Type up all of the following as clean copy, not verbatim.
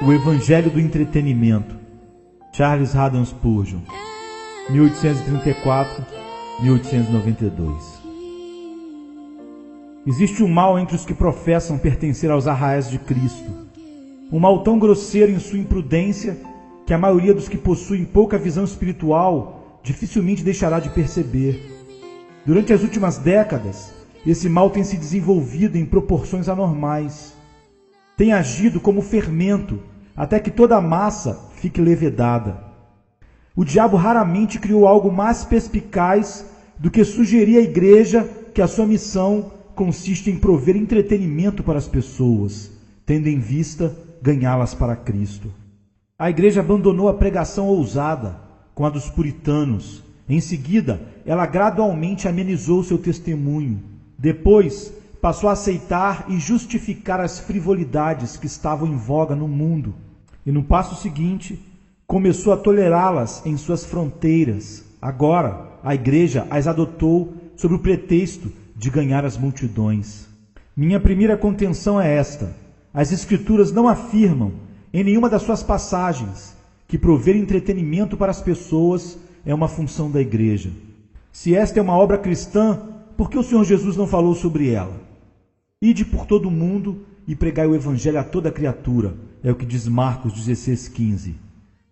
O Evangelho do Entretenimento, Charles Haddon Spurgeon, 1834-1892. Existe um mal entre os que professam pertencer aos arraiais de Cristo, um mal tão grosseiro em sua imprudência que a maioria dos que possuem pouca visão espiritual dificilmente deixará de perceber. Durante as últimas décadas, esse mal tem se desenvolvido em proporções anormais. Tem agido como fermento, até que toda a massa fique levedada. O diabo raramente criou algo mais perspicaz do que sugerir à igreja que a sua missão consiste em prover entretenimento para as pessoas, tendo em vista ganhá-las para Cristo. A igreja abandonou a pregação ousada, com a dos puritanos. Em seguida, ela gradualmente amenizou seu testemunho. Depois, passou a aceitar e justificar as frivolidades que estavam em voga no mundo. E no passo seguinte, começou a tolerá-las em suas fronteiras. Agora, a igreja as adotou sob o pretexto de ganhar as multidões. Minha primeira contenção é esta: as Escrituras não afirmam, em nenhuma das suas passagens, que prover entretenimento para as pessoas é uma função da igreja. Se esta é uma obra cristã, por que o Senhor Jesus não falou sobre ela? Ide por todo o mundo e pregai o Evangelho a toda criatura, é o que diz Marcos 16,15.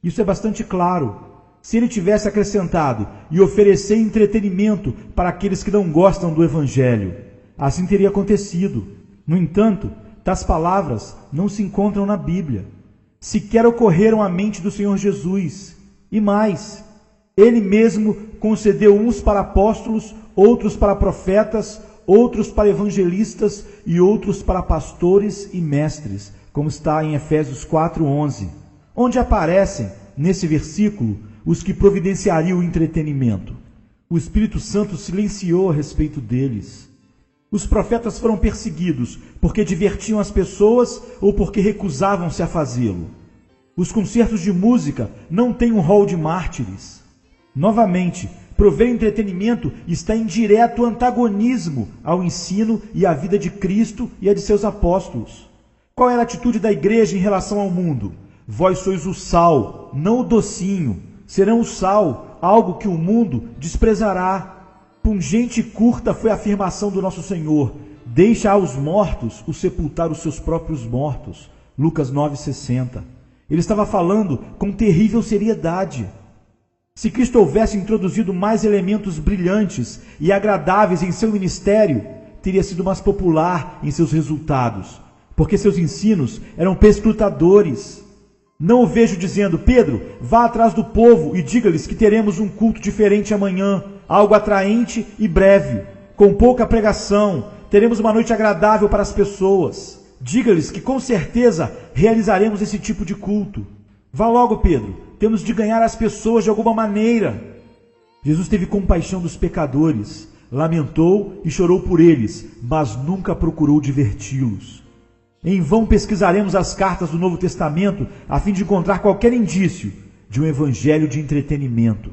Isso é bastante claro. Se ele tivesse acrescentado e oferecer entretenimento para aqueles que não gostam do Evangelho, assim teria acontecido. No entanto, tais palavras não se encontram na Bíblia. Sequer ocorreram à mente do Senhor Jesus. E mais, ele mesmo concedeu uns para apóstolos, outros para profetas, outros para evangelistas e outros para pastores e mestres, como está em Efésios 4:11, onde aparecem, nesse versículo, os que providenciariam o entretenimento. O Espírito Santo silenciou a respeito deles. Os profetas foram perseguidos porque divertiam as pessoas ou porque recusavam-se a fazê-lo. Os concertos de música não têm um rol de mártires. Novamente, prover entretenimento está em direto antagonismo ao ensino e à vida de Cristo e a de seus apóstolos. Qual era a atitude da igreja em relação ao mundo? Vós sois o sal, não o docinho. Serão o sal, algo que o mundo desprezará. Pungente e curta foi a afirmação do nosso Senhor: deixa aos mortos o sepultar os seus próprios mortos. Lucas 9,60. Ele estava falando com terrível seriedade. Se Cristo houvesse introduzido mais elementos brilhantes e agradáveis em seu ministério, teria sido mais popular em seus resultados, porque seus ensinos eram perscrutadores. Não o vejo dizendo: Pedro, vá atrás do povo e diga-lhes que teremos um culto diferente amanhã, algo atraente e breve, com pouca pregação, teremos uma noite agradável para as pessoas. Diga-lhes que com certeza realizaremos esse tipo de culto. Vá logo, Pedro, temos de ganhar as pessoas de alguma maneira. Jesus teve compaixão dos pecadores, lamentou e chorou por eles, mas nunca procurou diverti-los. Em vão pesquisaremos as cartas do Novo Testamento a fim de encontrar qualquer indício de um evangelho de entretenimento.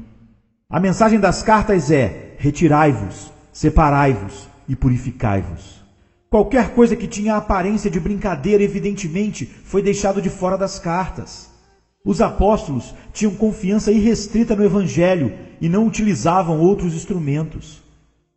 A mensagem das cartas é: retirai-vos, separai-vos e purificai-vos. Qualquer coisa que tinha a aparência de brincadeira, evidentemente, foi deixado de fora das cartas. Os apóstolos tinham confiança irrestrita no Evangelho e não utilizavam outros instrumentos.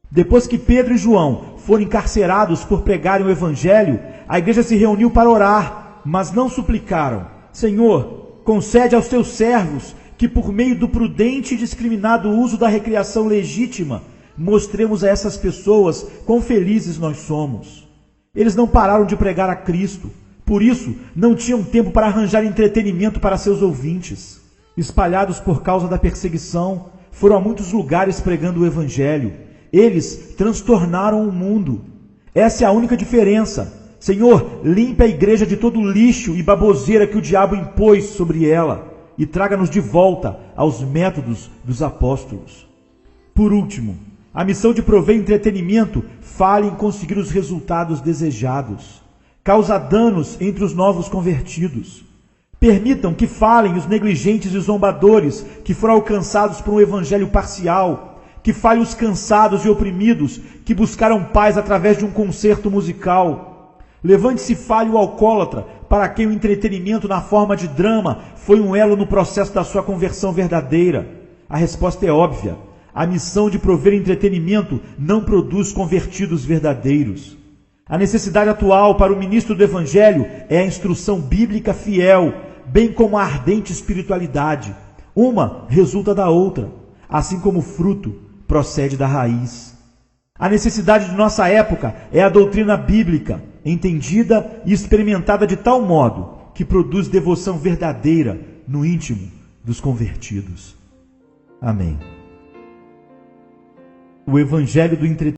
Depois que Pedro e João foram encarcerados por pregarem o Evangelho, a igreja se reuniu para orar, mas não suplicaram: Senhor, concede aos teus servos que, por meio do prudente e discriminado uso da recreação legítima, mostremos a essas pessoas quão felizes nós somos. Eles não pararam de pregar a Cristo. Por isso, não tinham tempo para arranjar entretenimento para seus ouvintes. Espalhados por causa da perseguição, foram a muitos lugares pregando o Evangelho. Eles transtornaram o mundo. Essa é a única diferença. Senhor, limpe a igreja de todo o lixo e baboseira que o diabo impôs sobre ela e traga-nos de volta aos métodos dos apóstolos. Por último, a missão de prover entretenimento falha em conseguir os resultados desejados. Causa danos entre os novos convertidos. Permitam que falem os negligentes e zombadores que foram alcançados por um evangelho parcial, que falem os cansados e oprimidos que buscaram paz através de um concerto musical. Levante-se e fale o alcoólatra para quem o entretenimento na forma de drama foi um elo no processo da sua conversão verdadeira? A resposta é óbvia. A missão de prover entretenimento não produz convertidos verdadeiros. A necessidade atual para o ministro do Evangelho é a instrução bíblica fiel, bem como a ardente espiritualidade. Uma resulta da outra, assim como o fruto procede da raiz. A necessidade de nossa época é a doutrina bíblica, entendida e experimentada de tal modo que produz devoção verdadeira no íntimo dos convertidos. Amém. O Evangelho do Entretenimento.